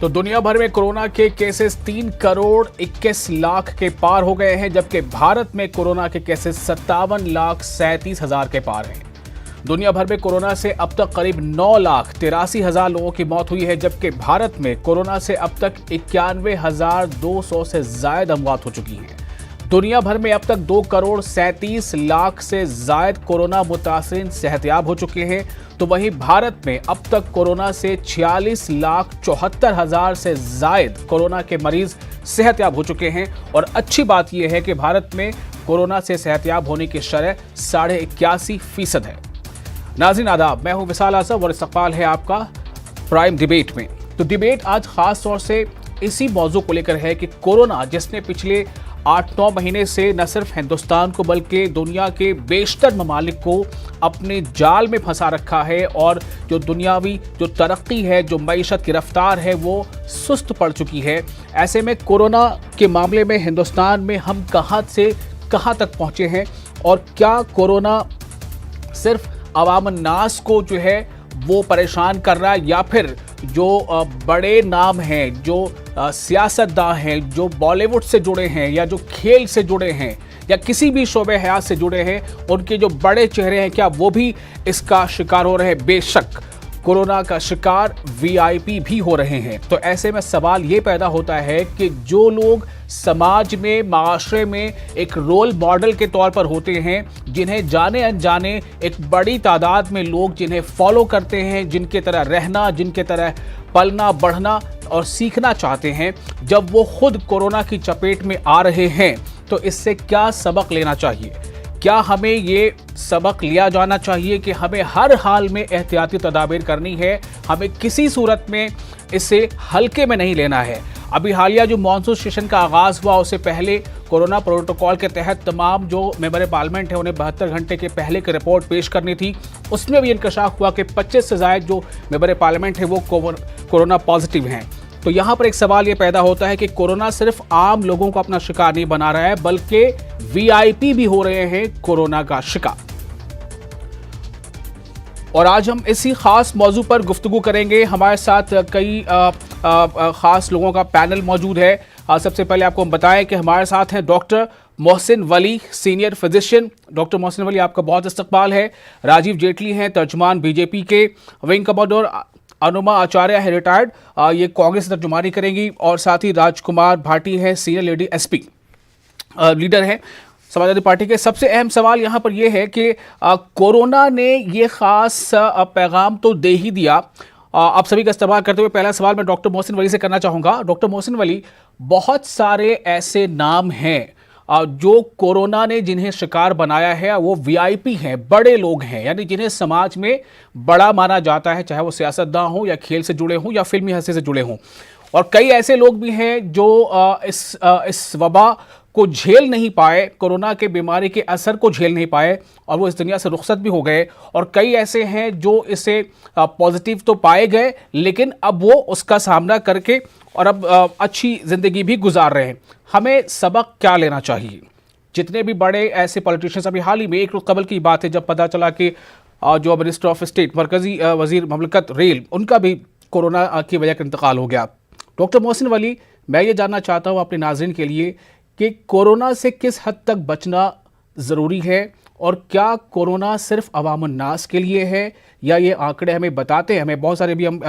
तो दुनिया भर में कोरोना के केसेस 3 करोड़ 21 लाख के पार हो गए हैं, जबकि भारत में कोरोना के केसेस 57 लाख 37 हजार के पार हैं। दुनिया भर में कोरोना से अब तक करीब 9 लाख 83 हजार लोगों की मौत हुई है, जबकि भारत में कोरोना से अब तक 91,200 से ज्यादा अमवात हो चुकी हैं। दुनिया भर में अब तक 2 करोड़ 37 लाख से ज्यादा कोरोना मुतासिरीन सेहतयाब हो चुके हैं, तो वहीं भारत में अब तक कोरोना से 46 लाख 74 हजार से ज्यादा कोरोना के मरीज सेहतयाब हो चुके हैं। और अच्छी बात यह है कि भारत में कोरोना से सेहतयाब होने की शरह 81.5% है। नाज़रीन आदाब, मैं हूं विशाल आज़म और इस्तकबाल है आपका प्राइम डिबेट में। तो डिबेट आज खास तौर से इसी मौजू को लेकर है कि कोरोना जिसने पिछले 8-9 महीने से न सिर्फ हिंदुस्तान को बल्कि दुनिया के बेशतर ममालिक को अपने जाल में फंसा रखा है, और जो दुनियावी जो तरक्की है, जो मईशत की रफ्तार है, वो सुस्त पड़ चुकी है। ऐसे में कोरोना के मामले में हिंदुस्तान में हम कहां से कहां तक पहुंचे हैं, और क्या कोरोना सिर्फ अवाम नास को जो है वो परेशान कर रहा है, या फिर जो बड़े नाम हैं, जो सियासतदान हैं, जो बॉलीवुड से जुड़े हैं या जो खेल से जुड़े हैं या किसी भी शोबे हयात से जुड़े हैं, उनके जो बड़े चेहरे हैं, क्या वो भी इसका शिकार हो रहे हैं? बेशक कोरोना का शिकार वीआईपी भी हो रहे हैं। तो ऐसे में सवाल ये पैदा होता है कि जो लोग समाज में, माशरे में एक रोल मॉडल के तौर पर होते हैं, जिन्हें जाने अनजाने एक बड़ी तादाद में लोग जिन्हें फॉलो करते हैं, जिनके तरह रहना, जिनके तरह पलना बढ़ना और सीखना चाहते हैं, जब वो खुद कोरोना की चपेट में आ रहे हैं, तो इससे क्या सबक लेना चाहिए? क्या हमें ये सबक लिया जाना चाहिए कि हमें हर हाल में एहतियाती तदाबीर करनी है, हमें किसी सूरत में इसे हल्के में नहीं लेना है? अभी हालिया जो मानसून सेशन का आगाज़ हुआ, उससे पहले कोरोना प्रोटोकॉल के तहत तमाम जो मेंबर पार्लियामेंट है उन्हें 72 घंटे के पहले की रिपोर्ट पेश करनी थी। उसमें भी इंकशाफ हुआ कि 25 से ज़ायद जो मेंबर पार्लियामेंट है वो कोरोना पॉजिटिव हैं। तो यहाँ पर एक सवाल ये पैदा होता है कि कोरोना सिर्फ आम लोगों को अपना शिकार नहीं बना रहा है, बल्कि वीआईपी भी हो रहे हैं कोरोना का शिकार। और आज हम इसी खास मौजू पर गुफ्तगू करेंगे। हमारे साथ कई खास लोगों का पैनल मौजूद है। सबसे पहले आपको हम बताएं कि हमारे साथ हैं doctor Mohsin Wali, senior physician. Doctor Mohsin Wali, आपका बहुत इस्तकबाल है। राजीव जेटली हैं, तर्जुमान बीजेपी के। विंग कमांडर अनुमा आचार्य है, रिटायर्ड, ये कांग्रेस से तर्जुमानी करेंगी। और साथ ही राजकुमार भाटी हैं, सीनियर लेडी एसपी लीडर हैं समाजवादी पार्टी के। सबसे अहम सवाल यहाँ पर यह है कि कोरोना ने ये खास पैगाम तो दे ही दिया। आप सभी का इस्तेमाल करते हुए पहला सवाल मैं डॉक्टर मोहसिन वली से करना चाहूँगा। डॉक्टर मोहसिन वली, बहुत सारे ऐसे नाम हैं जो कोरोना ने जिन्हें शिकार बनाया है, वो वीआईपी हैं, बड़े लोग हैं, यानी जिन्हें समाज में बड़ा माना जाता है, चाहे वो सियासतदान हो या खेल से जुड़े हों या फिल्मी हस्ती से जुड़े हों। और कई ऐसे लोग भी हैं जो इस वबा को झेल नहीं पाए, कोरोना के बीमारी के असर को झेल नहीं पाए, और वो इस दुनिया से रुखसत भी हो गए। और कई ऐसे हैं जो इसे पॉजिटिव तो पाए गए, लेकिन अब वो उसका सामना करके और अब अच्छी ज़िंदगी भी गुजार रहे हैं। हमें सबक क्या लेना चाहिए? जितने भी बड़े ऐसे पॉलिटिशियंस, अभी हाल ही में एक रोज़ कबल की बात है जब पता चला कि जो मिनिस्टर ऑफ स्टेट, मरकज़ी वज़ीर ममलकत रेल, उनका भी कोरोना की वजह का इंतकाल हो गया। डॉक्टर मोहसिन वली, मैं ये जानना चाहता हूँ अपने नाज़रीन के लिए कि कोरोना से किस हद तक बचना ज़रूरी है, और क्या कोरोना सिर्फ अवामुन नास के लिए है, या ये आंकड़े हमें बताते हैं? हमें बहुत सारे भी हम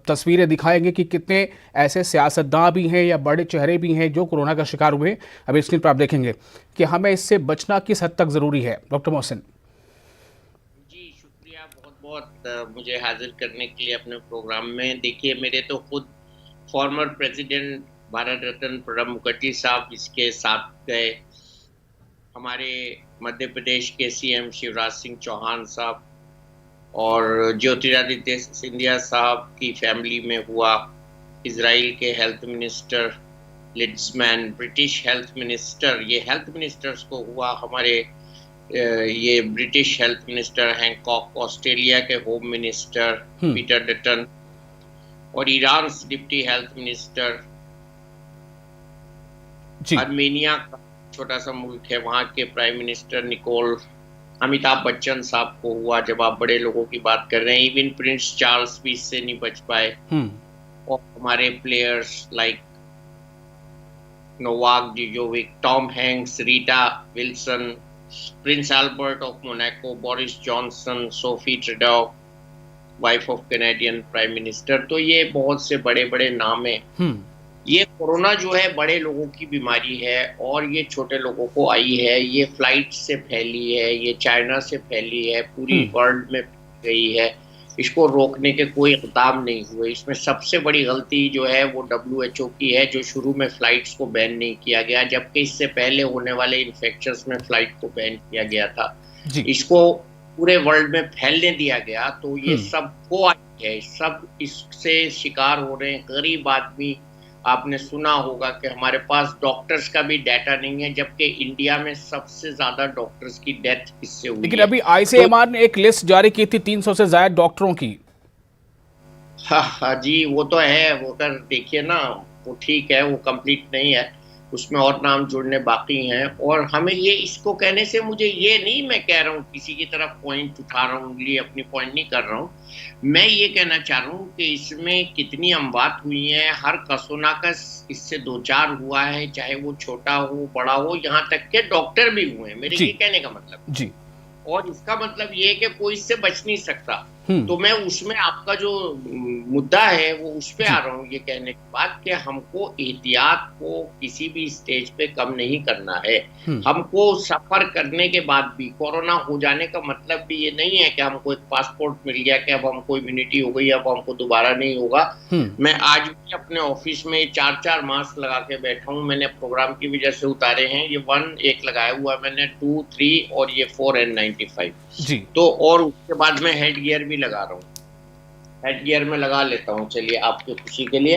तस्वीरें दिखाएंगे कि कितने ऐसे सियासतदान भी हैं या बड़े चेहरे भी हैं जो कोरोना का शिकार हुए। अभी स्क्रीन पर आप देखेंगे कि हमें इससे बचना किस हद तक ज़रूरी है। डॉक्टर मोहसिन जी, शुक्रिया बहुत बहुत मुझे हाजिर करने के लिए अपने प्रोग्राम में। देखिए, मेरे तो खुद फॉर्मर प्रेसिडेंट भारत रत्न प्रणब मुखर्जी साहब इसके साथ गए, हमारे मध्य प्रदेश के सीएम शिवराज सिंह चौहान साहब और ज्योतिरादित्य सिंधिया साहब की फैमिली में हुआ, इजराइल के health minister Litzman, British health minister, ये हेल्थ मिनिस्टर्स को हुआ, हमारे ये British health minister Hancock, Australia के होम मिनिस्टर पीटर डटन, और Iran deputy health minister, Armenia का छोटा सा मुल्क है, वहाँ के prime minister Nikol, Amitabh Bachchan साहब को हुआ। जब आप बड़े लोगों की बात कर रहे हैं, इवन प्रिंस चार्ल्स भी इससे नहीं बच पाए। और हमारे players like Novak Djokovic, Tom Hanks, Rita Wilson, Prince Albert of Monaco, Boris Johnson, Sophie Trudeau, wife of Canadian prime minister. तो ये बहुत से बड़े बड़े नाम हैं। ये कोरोना जो है बड़े लोगों की बीमारी है और ये छोटे लोगों को आई है। ये फ्लाइट से फैली है, ये चाइना से फैली है, पूरी वर्ल्ड में गई है। इसको रोकने के कोई इक़दाम नहीं हुए। इसमें सबसे बड़ी गलती जो है वो WHO की है, जो शुरू में फ्लाइट्स को बैन नहीं किया गया, जबकि इससे पहले होने वाले इन्फेक्शंस में फ्लाइट को बैन किया गया था। इसको पूरे वर्ल्ड में फैलने दिया गया तो ये सब हो आई है, सब इससे शिकार हो रहे हैं गरीब आदमी। आपने सुना होगा कि हमारे पास डॉक्टर्स का भी डाटा नहीं है, जबकि इंडिया में सबसे ज्यादा डॉक्टर्स की डेथ इससे हुई। लेकिन अभी ICMR ने एक लिस्ट जारी की थी 300 से ज्यादा डॉक्टरों की। हाँ जी, वो तो है, वो कर देखिए ना, वो ठीक है, वो कंप्लीट नहीं है, उसमें और नाम जुड़ने बाकी हैं। और हमें ये इसको कहने से मुझे ये नहीं, मैं कह रहा हूँ किसी की तरफ पॉइंट उठा रहा हूँ, उंगली अपनी पॉइंट नहीं कर रहा हूँ। मैं ये कहना चाह रहा हूँ कि इसमें कितनी अमवात हुई हैं, हर कसोनाकस इससे दो चार हुआ है, चाहे वो छोटा हो बड़ा हो, यहाँ तक के डॉक्टर भी हुए हैं, मेरे ये कहने का मतलब जी। और इसका मतलब ये है कि कोई इससे बच नहीं सकता। तो मैं उसमें आपका जो मुद्दा है वो उस पे आ रहा हूँ ये कहने के बाद कि हमको एहतियात को किसी भी स्टेज पे कम नहीं करना है। हमको सफर करने के बाद भी, कोरोना हो जाने का मतलब भी ये नहीं है कि हमको एक पासपोर्ट मिल गया कि अब हमको इम्यूनिटी हो गई, अब हमको दोबारा नहीं होगा। मैं आज भी अपने ऑफिस में 4-4 मास्क लगा के बैठा हूँ। मैंने प्रोग्राम की वजह से उतारे हैं, ये 1 एक लगाया हुआ मैंने, 2, 3 और ये 4N95 जी। तो और उसके बाद मैं हेड गियर भी लगा रहा हूँ, हेड गियर में लगा लेता हूँ, चलिए आपकी खुशी के लिए।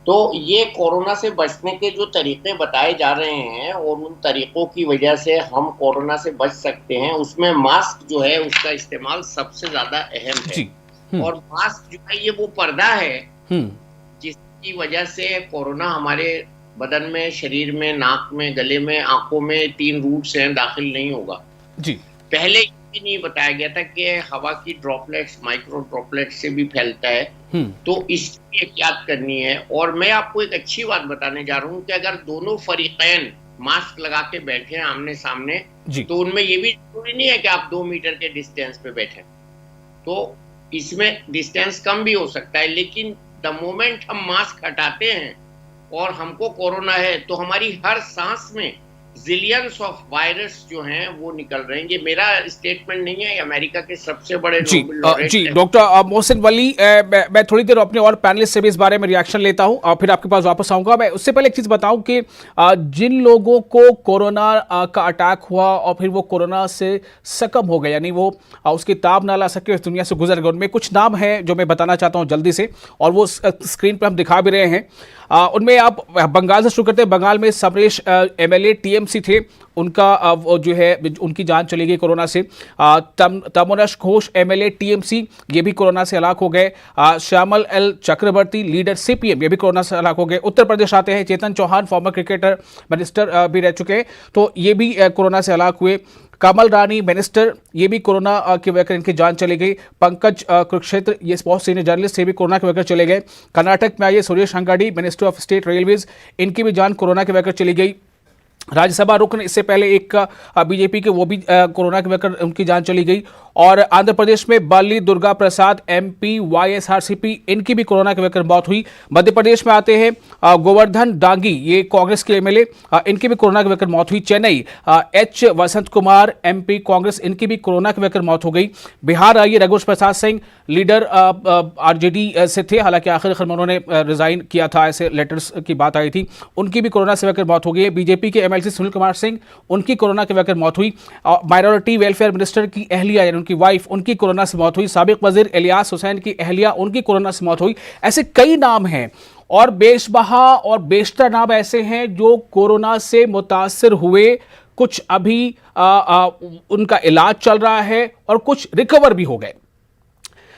तो ये कोरोना से बचने के जो तरीके बताए जा रहे हैं और उन तरीकों की वजह से हम कोरोना से बच सकते हैं, उसमें मास्क जो है उसका इस्तेमाल सबसे ज्यादा अहम है। और मास्क जो है ये वो पर्दा है जिसकी वजह से कोरोना हमारे बदन में, शरीर में, नाक में, गले में, आंखों में 3 रूट से दाखिल नहीं होगा। जी। पहले ये नहीं बताया गया था कि हवा की ड्रॉपलेट्स, माइक्रो ड्रॉपलेट्स से भी फैलता है, तो इसकी एहतियात करनी है। और मैं आपको एक अच्छी बात बताने जा रहा हूँ कि अगर दोनों फरीकैन मास्क लगा के बैठे हैं आमने सामने, तो उनमें ये भी जरूरी नहीं है कि आप 2 मीटर के डिस्टेंस पे बैठे, तो इसमें डिस्टेंस कम भी हो सकता है। लेकिन द मोमेंट हम मास्क हटाते हैं और हमको कोरोना है, तो हमारी हर सांस में जिलियंस ऑफ वायरस जो हैं वो निकल रहे हैं। ये मेरा स्टेटमेंट नहीं है, अमेरिका के सबसे बड़े नोबेल लॉरेट जी डॉक्टर मोहसिन वली, मैं थोड़ी देर अपने और पैनलिस्ट से भी इस बारे में रिएक्शन लेता हूं और फिर आपके पास वापस आऊंगा। मैं उससे पहले एक चीज बताऊं कि जिन लोगों को कोरोना का अटैक हुआ और फिर वो कोरोना से सकम हो गए, यानी वो उसकी ताब ना ला सके, उस दुनिया से गुजर गए, उनमें कुछ नाम हैं जो मैं बताना चाहता हूँ जल्दी से, और वो स्क्रीन पर हम दिखा भी रहे हैं। उनमें आप बंगाल से शुरू करते हैं। बंगाल में समरेश MLA TMC थे, उनका वो जो है उनकी जान चली गई कोरोना से। तमोनश घोष MLA TMC ये भी कोरोना से हलाक हो गए। श्यामल L चक्रवर्ती लीडर CPM ये भी कोरोना से हलाक हो गए। उत्तर प्रदेश आते हैं, Chetan Chauhan farmer cricketer minister भी रह चुके हैं, तो ये भी कोरोना से हलाक हुए। कमल रानी मिनिस्टर, ये भी कोरोना की वजह इनकी जान चली गई। पंकज कुरुक्षेत्र ये बहुत सीनियर जर्नलिस्ट, ये भी कोरोना की वजह चले गए। कर्नाटक में आइए, Suresh Angadi minister of state railways, इनकी भी जान कोरोना की वजह चली गई। राज्यसभा रुकन इससे पहले एक बीजेपी के, वो भी कोरोना की वजह उनकी जान चली गई। और आंध्र प्रदेश में बल्ली दुर्गा प्रसाद MP YSRCP, इनकी भी कोरोना की वजह मौत हुई। मध्य प्रदेश में आते हैं गोवर्धन डांगी, ये कांग्रेस के MLA, इनकी भी कोरोना की वजह मौत हुई। चेन्नई H वसंत कुमार MP कांग्रेस, इनकी भी कोरोना की वजह मौत हो गई। बिहार आइए, रघुवंश प्रसाद सिंह लीडर RJD से थे, हालांकि आखिर में उन्होंने रिजाइन किया था, ऐसे लेटर्स की बात आई थी, उनकी भी कोरोना से वजह मौत हो गई है। बीजेपी के MLC सुनील कुमार सिंह, उनकी कोरोना की वजह मौत हुई। माइनॉरिटी वेलफेयर मिनिस्टर की अहलिया, उनकी वाइफ, उनकी कोरोना से मौत हुई। साबिक वजीर इलियास हुसैन की अहलिया, उनकी कोरोना से मौत हुई। ऐसे कई नाम हैं और बेशबहा और बेशतर नाम ऐसे हैं जो कोरोना से मुतासिर हुए। कुछ अभी उनका इलाज चल रहा है और कुछ रिकवर भी हो गए।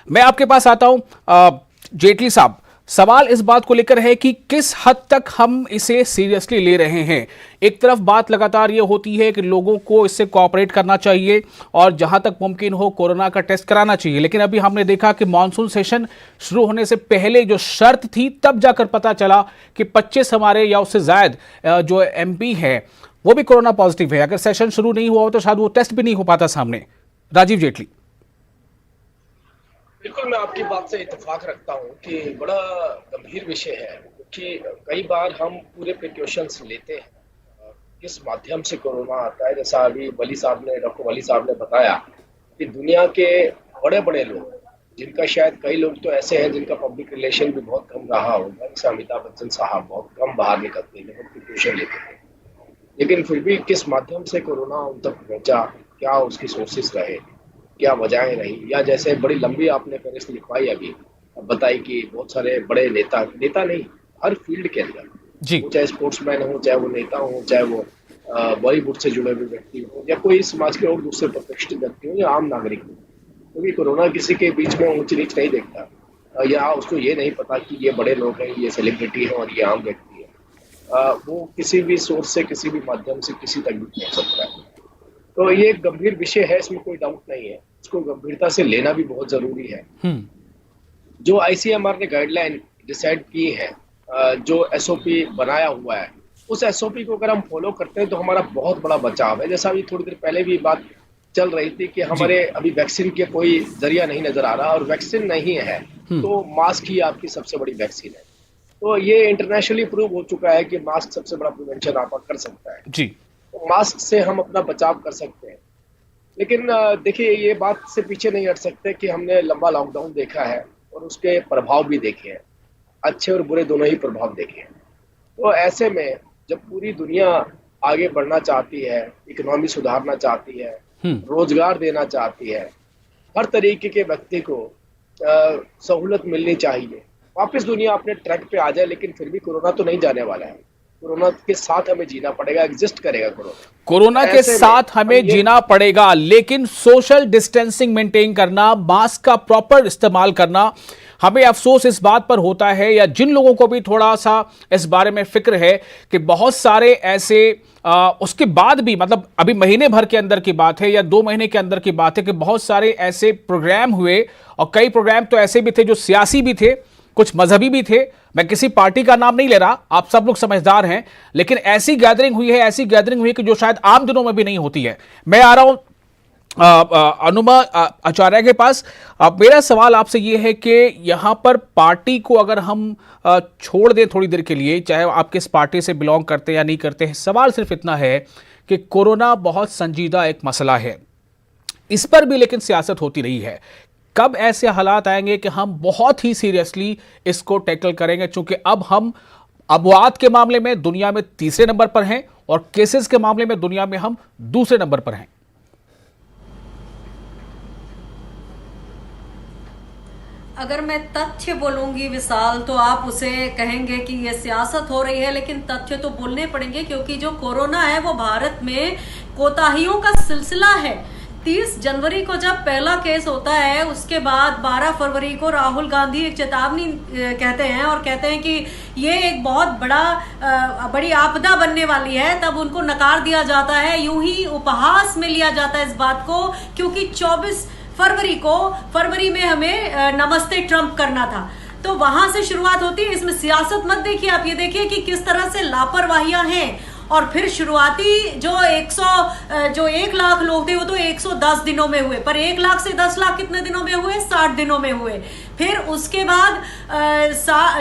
मैं आपके पास आता हूं जेटली साहब, सवाल इस बात को लेकर है कि किस हद तक हम इसे सीरियसली ले रहे हैं। एक तरफ बात लगातार ये होती है कि लोगों को इससे कोऑपरेट करना चाहिए और जहां तक मुमकिन हो कोरोना का टेस्ट कराना चाहिए, लेकिन अभी हमने देखा कि मॉनसून सेशन शुरू होने से पहले जो शर्त थी तब जाकर पता चला कि 25 हमारे या उससे ज्यादा जो एमपी है वो भी कोरोना पॉजिटिव है। अगर सेशन शुरू नहीं हुआ हो तो शायद वो टेस्ट भी नहीं हो पाता सामने। राजीव जेटली। बिल्कुल, मैं आपकी बात से इत्तेफाक रखता हूँ कि बड़ा गंभीर विषय है कि कई बार हम पूरे प्रिकॉशंस लेते हैं, किस माध्यम से कोरोना आता है। जैसा अभी डॉक्टर वली साहब ने बताया कि दुनिया के बड़े बड़े लोग, जिनका शायद कई लोग तो ऐसे हैं जिनका पब्लिक रिलेशन भी बहुत कम रहा होगा, जैसे अमिताभ बच्चन साहब बहुत कम बाहर निकलते हैं, बहुत प्रिकॉशन लेते थे, लेकिन फिर भी किस माध्यम से कोरोना उन तक पहुंचा, क्या उसकी सोर्सेस रहे, क्या वजहें रही, या जैसे बड़ी लंबी आपने फहरिस्त लिखवाई अभी बताई कि बहुत सारे बड़े नेता नहीं, हर फील्ड के अंदर जी, वो चाहे स्पोर्ट्समैन हो, चाहे वो नेता हो, चाहे वो बॉलीवुड से जुड़े हुए व्यक्ति हो, या कोई समाज के और दूसरे प्रतिष्ठित व्यक्ति हो, या आम नागरिक हो, क्योंकि कोरोना किसी के बीच में ऊंच नीच नहीं देखता, या उसको ये नहीं पता कि ये बड़े लोग हैं, ये सेलिब्रिटी है और ये आम व्यक्ति है। वो किसी भी सोर्स से, किसी भी माध्यम से किसी तक भी पहुंच सकता है। तो ये एक गंभीर विषय है, इसमें कोई डाउट नहीं है, इसको गंभीरता से लेना भी बहुत जरूरी है। जो आईसीएमआर ने गाइडलाइन डिसाइड की है, जो एसओपी बनाया हुआ है, उस एसओपी को अगर हम फॉलो करते हैं तो हमारा बहुत बड़ा बचाव है। जैसा अभी थोड़ी देर पहले भी बात चल रही थी कि हमारे अभी वैक्सीन के कोई जरिया नहीं नजर आ रहा, और वैक्सीन नहीं है तो मास्क ही आपकी सबसे बड़ी वैक्सीन है। तो ये इंटरनेशनली प्रूव हो चुका है कि मास्क सबसे बड़ा प्रिवेंशन आप कर सकता है जी। तो मास्क से हम अपना बचाव कर सकते हैं। लेकिन देखिए, ये बात से पीछे नहीं हट सकते कि हमने लंबा लॉकडाउन देखा है और उसके प्रभाव भी देखे हैं, अच्छे और बुरे दोनों ही प्रभाव देखे हैं। तो ऐसे में जब पूरी दुनिया आगे बढ़ना चाहती है, इकोनॉमी सुधारना चाहती है, रोजगार देना चाहती है, हर तरीके के व्यक्ति को सहूलत मिलनी चाहिए, वापस दुनिया अपने ट्रैक पे आ जाए, लेकिन फिर भी कोरोना तो नहीं जाने वाला है। कोरोना के साथ हमें जीना पड़ेगा, एग्जिस्ट करेगा कोरोना के साथ हमें जीना पड़ेगा, लेकिन सोशल डिस्टेंसिंग मेंटेन करना, मास्क का प्रॉपर इस्तेमाल करना। हमें अफसोस इस बात पर होता है, या जिन लोगों को भी थोड़ा सा इस बारे में फिक्र है, कि बहुत सारे ऐसे उसके बाद भी, मतलब अभी महीने भर के अंदर की बात है या 2 महीने के अंदर की बात है, कि बहुत सारे ऐसे प्रोग्राम हुए, और कई प्रोग्राम तो ऐसे भी थे जो सियासी भी थे, कुछ मजहबी भी थे। मैं किसी पार्टी का नाम नहीं ले रहा, आप सब लोग समझदार हैं, लेकिन ऐसी गैदरिंग हुई कि जो शायद आम दिनों में भी नहीं होती है। मैं आ रहा हूं अनुमा आचार्य के पास। मेरा सवाल आपसे यह है कि यहां पर पार्टी को अगर हम छोड़ दें थोड़ी देर के लिए, चाहे आप किस पार्टी से बिलोंग करते हैं या नहीं करते हैं, सवाल सिर्फ इतना है कि कोरोना बहुत संजीदा एक मसला है, इस पर भी लेकिन सियासत होती रही है। कब ऐसे हालात आएंगे कि हम बहुत ही सीरियसली इसको टैकल करेंगे, क्योंकि अब हम अबुआत के मामले में दुनिया में तीसरे नंबर पर हैं और केसेस के मामले में दुनिया में हम दूसरे नंबर पर हैं। अगर मैं तथ्य बोलूंगी विशाल, तो आप उसे कहेंगे कि ये सियासत हो रही है, लेकिन तथ्य तो बोलने पड़ेंगे, क्योंकि जो कोरोना है वो भारत में कोताहियों का सिलसिला है। 30 जनवरी को जब पहला केस होता है, उसके बाद 12 फरवरी को राहुल गांधी एक चेतावनी कहते हैं और कहते हैं कि ये एक बहुत बड़ी आपदा बनने वाली है, तब उनको नकार दिया जाता है, यूं ही उपहास में लिया जाता है इस बात को, क्योंकि 24 फरवरी में हमें नमस्ते ट्रंप करना था। तो वहां से शुरुआत होती है। इसमें सियासत मत देखिए, आप ये देखिए कि किस तरह से लापरवाहियां हैं। और फिर शुरुआती जो 1 लाख लोग थे वो तो 110 दिनों में हुए, पर 1 लाख से 10 लाख कितने दिनों में हुए? 60 दिनों में हुए। फिर उसके बाद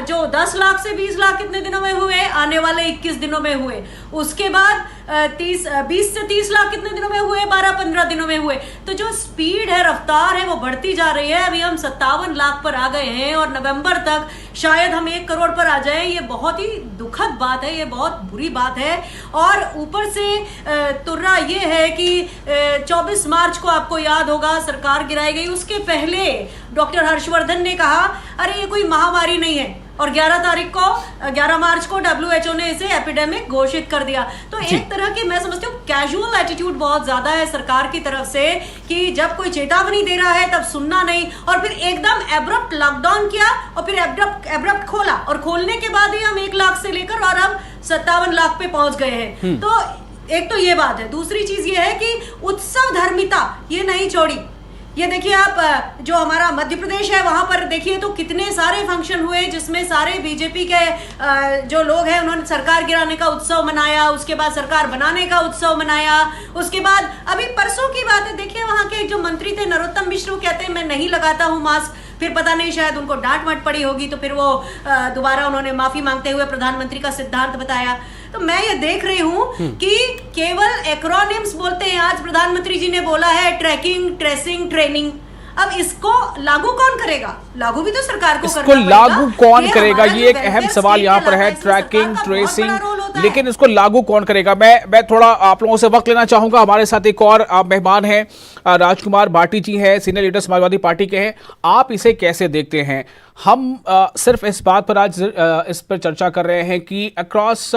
जो 10 लाख से 20 लाख कितने दिनों में हुए? आने वाले 21 दिनों में हुए। उसके बाद 20 से 30 लाख कितने दिनों में हुए? 12-15 दिनों में हुए। तो जो स्पीड है, रफ्तार है, वो बढ़ती जा रही है। अभी हम 57 लाख पर आ गए हैं और नवंबर तक शायद हम 1 करोड़ पर आ जाए। ये बहुत ही दुखद बात है, ये बहुत बुरी बात है। और ऊपर से तुर्रा ये है कि 24 मार्च को आपको याद होगा सरकार गिराई गई। उसके पहले डॉक्टर हर्षवर्धन ने कहा, अरे ये कोई महामारी नहीं है, और 11 मार्च को WHO ने इसे एपिडेमिक घोषित कर दिया। तो एक तरह की मैं समझती हूँ कैजुअल एटीट्यूड बहुत ज्यादा है सरकार की तरफ से कि जब कोई चेतावनी दे रहा है तब सुनना नहीं, और फिर एकदम एब्रप्ट लॉकडाउन किया और फिर एब्रप्ट खोला, और खोलने के बाद ही हम 1 लाख से लेकर और अब 57 लाख पे पहुंच गए हैं। तो एक तो ये बात है। दूसरी चीज ये है कि उत्सव धर्मिता ये नहीं छोड़ी। ये देखिए आप जो हमारा मध्य प्रदेश है वहां पर देखिए तो कितने सारे फंक्शन हुए जिसमें सारे बीजेपी के जो लोग हैं उन्होंने सरकार गिराने का उत्सव मनाया, उसके बाद सरकार बनाने का उत्सव मनाया, उसके बाद अभी परसों की बात है, देखिए वहां के जो मंत्री थे नरोत्तम मिश्र कहते हैं मैं नहीं लगाता हूं मास्क, फिर पता नहीं शायद उनको डांट वाट पड़ी होगी तो फिर वो दोबारा उन्होंने माफी मांगते हुए प्रधानमंत्री का सिद्धांत बताया। तो मैं ये देख रही हूं कि केवल एक्रोनिम्स बोलते हैं। आज प्रधानमंत्री जी ने बोला है ट्रैकिंग, ट्रेसिंग, ट्रेनिंग। अब इसको लागू कौन करेगा? लागू भी तो सरकार को करना पड़ेगा। लागू कौन करेगा, ये एक अहम सवाल यहाँ पर है। ट्रैकिंग, ट्रेसिंग, लेकिन इसको लागू कौन करेगा? मैं थोड़ा आप लोगों से वक्त लेना चाहूंगा। हमारे साथ एक और मेहमान हैं, राजकुमार भाटी जी हैं, सीनियर लीडर समाजवादी पार्टी के हैं। आप इसे कैसे देखते हैं? हम सिर्फ इस बात पर आज इस पर चर्चा कर रहे हैं कि अक्रॉस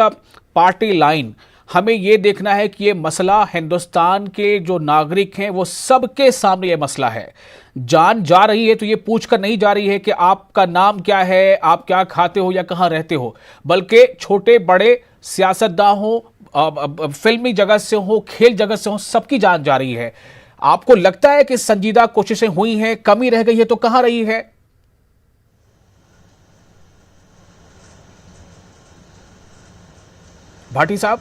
पार्टी लाइन हमें ये देखना है कि ये मसला हिंदुस्तान के जो नागरिक हैं वो सबके सामने ये मसला है। जान जा रही है तो ये पूछकर नहीं जा रही है कि आपका नाम क्या है, आप क्या खाते हो या कहाँ रहते हो, बल्कि छोटे बड़े सियासतदान हो, फिल्मी जगत से हो, खेल जगत से हो, सबकी जान जा रही है। आपको लगता है कि संजीदा कोशिशें हुई हैं, कमी रह गई है तो कहाँ रही है? भाटी साहब।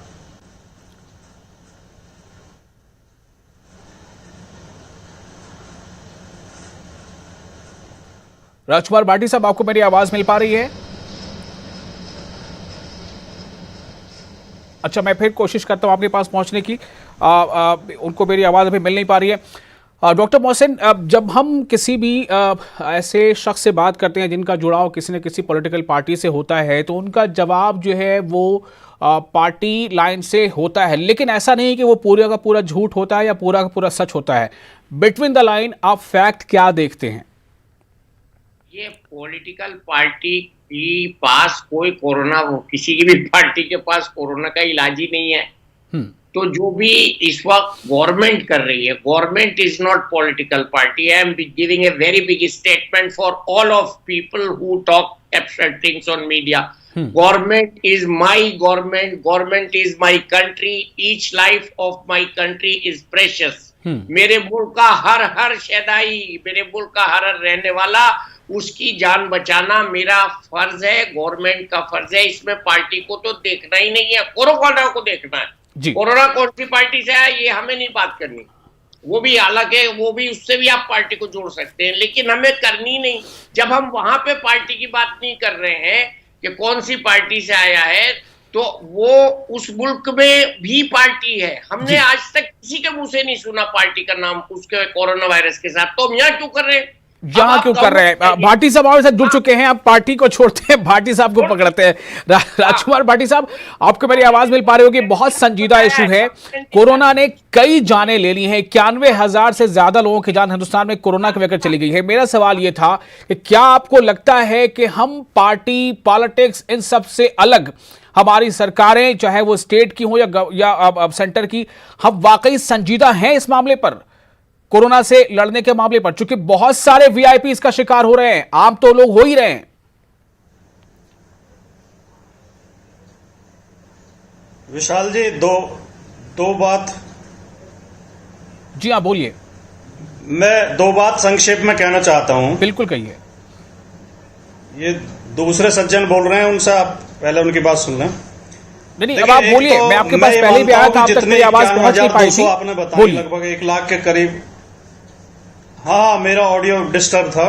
राजकुमार भाटी साहब, आपको मेरी आवाज मिल पा रही है? अच्छा, मैं फिर कोशिश करता हूं आपके पास पहुंचने की। उनको मेरी आवाज अभी मिल नहीं पा रही है। डॉक्टर मोहसिन, जब हम किसी भी ऐसे शख्स से बात करते हैं जिनका जुड़ाव किसी न किसी पॉलिटिकल पार्टी से होता है तो उनका जवाब जो है वो पार्टी लाइन से होता है, लेकिन ऐसा नहीं कि वो पूरा का पूरा झूठ होता है या पूरा का पूरा सच होता है। बिटवीन द लाइन आप फैक्ट क्या देखते हैं? ये पॉलिटिकल पार्टी के पास कोई कोरोना, किसी की भी पार्टी के पास कोरोना का इलाज ही नहीं है। तो जो भी इस वक्त गवर्नमेंट कर रही है, government is not political party. I am giving a very big statement for all of people who talk abstract things on media. Government is my government. Government is my country. Each life of my country is precious. मेरे मुल्क का हर शहदाई, मेरे मुल्क का हर रहने वाला, उसकी जान बचाना मेरा फर्ज है, गवर्नमेंट का फर्ज है। इसमें पार्टी को तो देखना ही नहीं है, कोरोना को देखना है। कोरोना कौन सी पार्टी से है ये हमें नहीं बात करनी, वो भी हालांकि वो भी उससे भी आप पार्टी को जोड़ सकते हैं, लेकिन हमें करनी नहीं। जब हम वहां पे पार्टी की बात नहीं कर रहे हैं कि कौन सी पार्टी से आया है, तो वो उस मुल्क में भी पार्टी है। हमने आज तक किसी के मुंह से नहीं सुना पार्टी का नाम उसके कोरोना वायरस के साथ। तो हम यहाँ क्यों कर रहे हैं? यहाँ क्यों कर रहे हैं? भाटी साहब हमारे साथ जुड़ चुके हैं, आप पार्टी को छोड़ते हैं, भाटी साहब को पकड़ते हैं। राजकुमार भाटी साहब, आपको मेरी आवाज मिल पा रही होगी। बहुत संजीदा इशू है। कोरोना ने कई जानें ले ली हैं। 91,000 से ज्यादा लोगों की जान हिंदुस्तान में कोरोना के वजह चली गई है। मेरा सवाल यह था कि क्या आपको लगता है कि हम पार्टी, पॉलिटिक्स, इन सब से अलग हमारी सरकारें, चाहे वो स्टेट की हो या सेंटर की, हम वाकई संजीदा हैं इस मामले पर, कोरोना से लड़ने के मामले पर? चूंकि बहुत सारे वीआईपी इसका शिकार हो रहे हैं, आम तो लोग हो ही रहे हैं। विशाल जी, दो बात। जी हाँ, बोलिए। मैं 2 बात संक्षेप में कहना चाहता हूं। बिल्कुल कहिए। ये दूसरे सज्जन बोल रहे हैं, उनसे आप पहले उनकी बात सुन लें। नहीं, अब आप बोलिए। मैं आपके पास पहले भी आया था, अब तक मेरी आवाज पहुंच नहीं पाई थी। आपने बताया लगभग 1 लाख के करीब। हाँ, मेरा ऑडियो डिस्टर्ब था।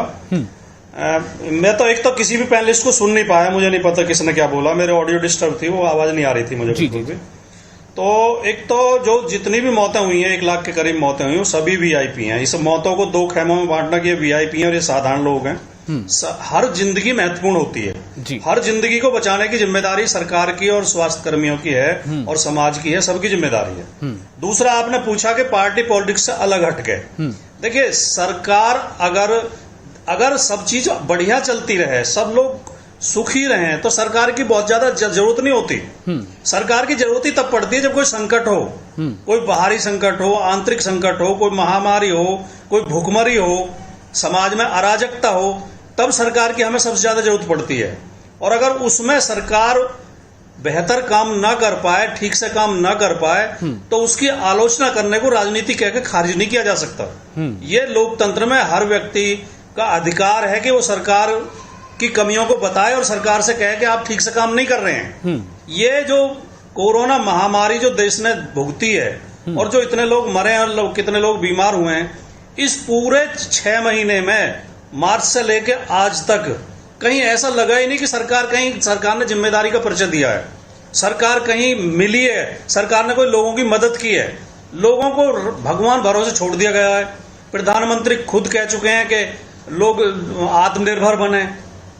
मैं तो एक तो किसी भी पैनलिस्ट को सुन नहीं पाया, मुझे नहीं पता किसने क्या बोला, मेरे ऑडियो डिस्टर्ब थी, वो आवाज नहीं आ रही थी मुझे बिल्कुल भी। तो एक तो जो जितनी भी मौतें हुई हैं, 1 लाख के करीब मौतें हुई हैं, सभी वीआईपी हैं। इस मौतों को 2 खेमों में बांटना कि ये वीआईपी हैं और ये साधारण लोग हैं। हर जिंदगी महत्वपूर्ण होती है। हर जिंदगी को बचाने की जिम्मेदारी सरकार की और स्वास्थ्य कर्मियों की है और समाज की है, सबकी जिम्मेदारी है। दूसरा, आपने पूछा कि पार्टी पॉलिटिक्स से अलग हटके, देखिए सरकार अगर सब चीज बढ़िया चलती रहे, सब लोग सुखी रहें तो सरकार की बहुत ज्यादा जरूरत नहीं होती। सरकार की जरूरत ही तब पड़ती है जब कोई संकट हो, कोई बाहरी संकट हो, आंतरिक संकट हो, कोई महामारी हो, कोई भूखमरी हो, समाज में अराजकता हो, तब सरकार की हमें सबसे ज्यादा जरूरत पड़ती है। और अगर उसमें सरकार बेहतर काम न कर पाए, ठीक से काम न कर पाए, तो उसकी आलोचना करने को राजनीति कहकर खारिज नहीं किया जा सकता। ये लोकतंत्र में हर व्यक्ति का अधिकार है कि वो सरकार की कमियों को बताए और सरकार से कहे कि आप ठीक से काम नहीं कर रहे हैं। ये जो कोरोना महामारी जो देश ने भुगती है और जो इतने लोग मरे हैं और कितने लोग बीमार हुए हैं, इस पूरे 6 महीने में मार्च से लेके आज तक कहीं ऐसा लगा ही नहीं कि सरकार ने जिम्मेदारी का परिचय दिया है, सरकार कहीं मिली है, सरकार ने कोई लोगों की मदद की है। लोगों को भगवान भरोसे छोड़ दिया गया है। प्रधानमंत्री खुद कह चुके हैं कि लोग आत्मनिर्भर बने,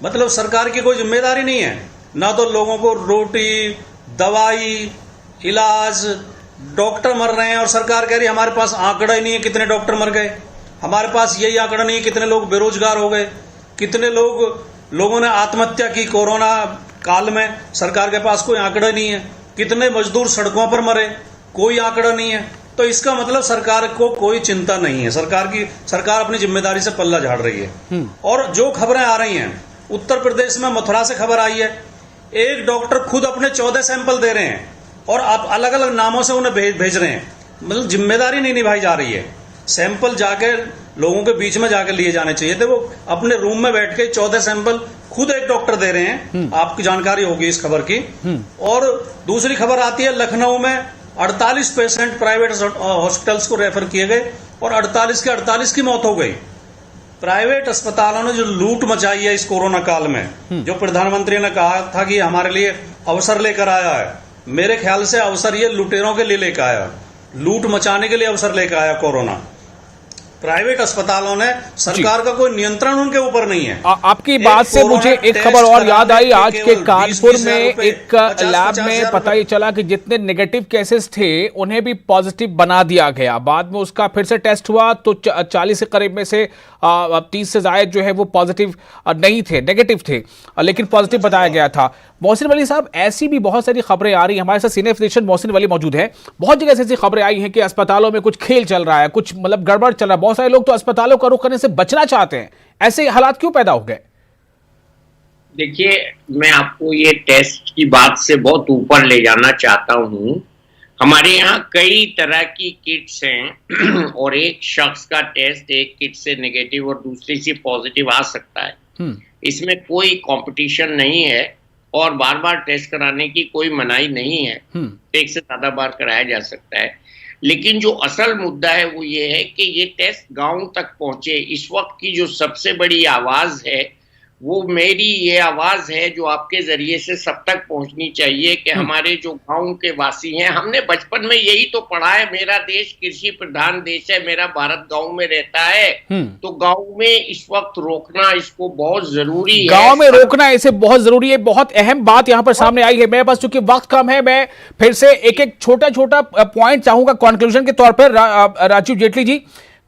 मतलब सरकार की कोई जिम्मेदारी नहीं है। ना तो लोगों को रोटी, दवाई, इलाज, डॉक्टर मर रहे हैं और सरकार कह रही है हमारे पास आंकड़ा ही नहीं है कितने डॉक्टर मर गए, हमारे पास यही आंकड़ा नहीं है कितने लोग बेरोजगार हो गए, कितने लोगों ने आत्महत्या की कोरोना काल में, सरकार के पास कोई आंकड़ा नहीं है, कितने मजदूर सड़कों पर मरे, कोई आंकड़ा नहीं है। तो इसका मतलब सरकार को कोई चिंता नहीं है, सरकार अपनी जिम्मेदारी से पल्ला झाड़ रही है। और जो खबरें आ रही हैं, उत्तर प्रदेश में मथुरा से खबर आई है, एक डॉक्टर खुद अपने 14 सैंपल दे रहे हैं और आप अलग अलग नामों से उन्हें भेज रहे हैं, मतलब जिम्मेदारी नहीं निभाई जा रही है। सैंपल जाके लोगों के बीच में जाकर लिए जाने चाहिए थे, वो अपने रूम में बैठ के 14 सैंपल खुद एक डॉक्टर दे रहे हैं। आपकी जानकारी होगी इस खबर की। और दूसरी खबर आती है, लखनऊ में 48 पेशेंट प्राइवेट हॉस्पिटल्स को रेफर किए गए और 48 के 48 की मौत हो गई। प्राइवेट अस्पतालों ने जो लूट मचाई है इस कोरोना काल में, जो प्रधानमंत्री ने कहा था कि हमारे लिए अवसर लेकर आया है, मेरे ख्याल से अवसर ये लुटेरों के लिए लेकर आया, लूट मचाने के लिए अवसर लेकर आया कोरोना। प्राइवेट अस्पतालों ने, सरकार का कोई नियंत्रण उनके ऊपर नहीं है। आपकी बात से मुझे एक खबर और याद आई। आज के कानपुर में एक लैब में पता ही चला कि जितने नेगेटिव केसेस थे उन्हें भी पॉजिटिव बना दिया गया। बाद में उसका फिर से टेस्ट हुआ तो 40 के करीब में से 30 से ज्यादा जो है वो पॉजिटिव नहीं थे, नेगेटिव थे, लेकिन पॉजिटिव बताया गया था। मोहसिन वली साहब, ऐसी भी बहुत सारी खबरें आ रही हैं, हमारे साथ सीनियर फिजिशियन मोहसिन वली मौजूद है। बहुत जगह ऐसी खबरें आई हैं कि अस्पतालों में कुछ खेल चल रहा है, कुछ मतलब गड़बड़ चल रहा है। बहुत सारे लोग तो अस्पतालों का रुख करने से बचना चाहते हैं। ऐसे हालात क्यों पैदा हो गए? देखिए, मैं आपको ये टेस्ट की बात से बहुत ऊपर ले जाना चाहता हूँ। हमारे यहाँ कई तरह की किट्स हैं और एक शख्स का टेस्ट एक किट से नेगेटिव और दूसरी से पॉजिटिव आ सकता है। इसमें कोई कंपटीशन नहीं है और बार बार टेस्ट कराने की कोई मनाही नहीं है। एक से ज्यादा बार कराया जा सकता है। लेकिन जो असल मुद्दा है वो ये है कि ये टेस्ट गांव तक पहुंचे। इस वक्त की जो सबसे बड़ी आवाज है वो मेरी ये आवाज है जो आपके जरिए से सब तक पहुंचनी चाहिए कि हमारे जो गांव के वासी हैं, हमने बचपन में यही तो पढ़ा है, मेरा देश कृषि प्रधान देश है, मेरा भारत गांव में रहता है। तो गांव में इस वक्त रोकना इसको बहुत जरूरी है। गांव में रोकना इसे बहुत जरूरी है। बहुत अहम बात यहां पर सामने आई है। मेरे पास चूंकि वक्त कम है, मैं फिर से एक छोटा छोटा पॉइंट चाहूंगा कंक्लूजन के तौर पर। राजीव जेटली जी,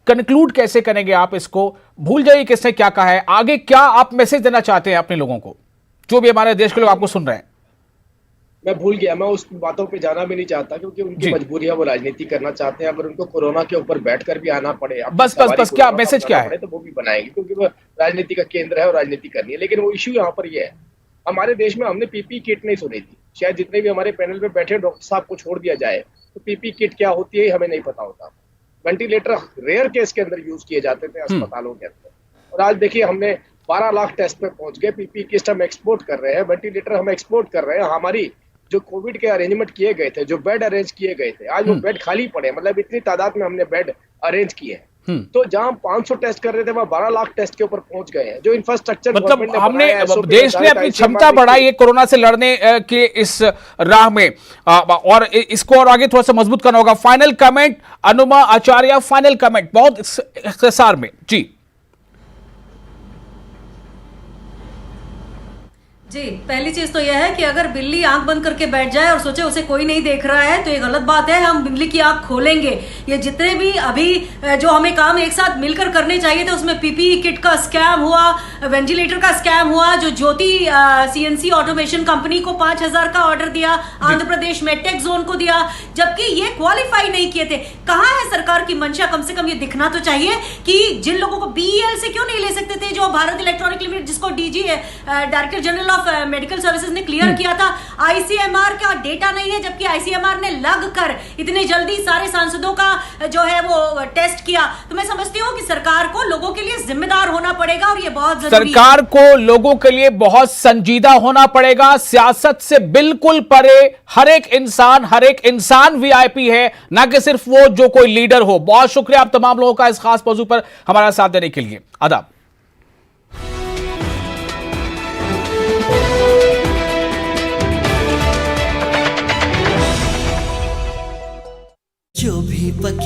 कंक्लूड कैसे करेंगे आप इसको? भूल जाइए किसने क्या कहा है, आगे क्या आप मैसेज देना चाहते हैं अपने लोगों को, जो भी हमारे देश के लोग आपको सुन रहे हैं? मैं भूल गया, मैं उस बातों पे जाना भी नहीं चाहता क्योंकि उनकी मजबूरी है, वो राजनीति करना चाहते हैं। अगर उनको कोरोना के ऊपर बैठकर भी आना पड़े, बस क्या मैसेज क्या है, तो वो भी बनाएंगे क्योंकि वो राजनीति का केंद्र है और राजनीति करनी है। लेकिन वो इश्यू यहाँ पर ये है, हमारे देश में हमने पीपी किट नहीं सुनी थी। शायद जितने भी हमारे पैनल पे बैठे डॉक्टर साहब को छोड़ दिया जाए तो पीपी किट क्या होती है हमें नहीं पता होता। वेंटिलेटर रेयर केस के अंदर यूज किए जाते थे अस्पतालों के अंदर, और आज देखिए हमने 12 लाख टेस्ट पे पहुंच गए। पीपी किट हम एक्सपोर्ट कर रहे हैं, वेंटिलेटर हम एक्सपोर्ट कर रहे हैं। हमारी जो कोविड के अरेंजमेंट किए गए थे, जो बेड अरेंज किए गए थे, आज वो बेड खाली पड़े, मतलब इतनी तादाद में हमने बेड अरेंज किए हैं। तो जहां 500 टेस्ट कर रहे थे वहां 12 लाख टेस्ट के ऊपर पहुंच गए हैं। जो इंफ्रास्ट्रक्चर मतलब हमने देश ने अपनी क्षमता बढ़ाई है कोरोना से लड़ने के इस राह में, और इसको और आगे थोड़ा सा मजबूत करना होगा। फाइनल कमेंट अनुमा आचार्य, फाइनल कमेंट बहुत इख्तिसार में जी। जी, पहली चीज तो यह है कि अगर बिल्ली आंख बंद करके बैठ जाए और सोचे उसे कोई नहीं देख रहा है तो ये गलत बात है। हम बिल्ली की आंख खोलेंगे। ये जितने भी अभी जो हमें काम एक साथ मिलकर करने चाहिए थे, उसमें पीपीई किट का स्कैम हुआ, वेंटिलेटर का स्कैम हुआ, जो ज्योति सीएनसी ऑटोमेशन कंपनी को 5,000 का ऑर्डर दिया, आंध्र प्रदेश में टेक जोन को दिया, जबकि ये क्वालिफाई नहीं किए थे। कहां है सरकार की मंशा? कम से कम ये दिखना तो चाहिए कि जिन लोगों को बीईएल से क्यों नहीं ले सकते थे, जो भारत इलेक्ट्रॉनिक लिमिटेड, जिसको DG director general of medical services ने क्लियर किया था। आईसीएमआर का डेटा नहीं है, जबकि आईसीएमआर ने लगकर इतनी जल्दी सारे सांसदों का जो है वो टेस्ट किया। तो मैं समझती हूँ कि सरकार को लोगों के लिए जिम्मेदार होना पड़ेगा और ये बहुत जरूरी है। सरकार को लोगों के लिए बहुत संजीदा होना पड़ेगा, सियासत से बिल्कुल परे। हर एक इंसान वीआईपी है, ना कि सिर्फ वो जो कोई लीडर हो। बहुत शुक्रिया आप तमाम लोगों का इस खास मौजू पर हमारा साथ देने के लिए। आदाब।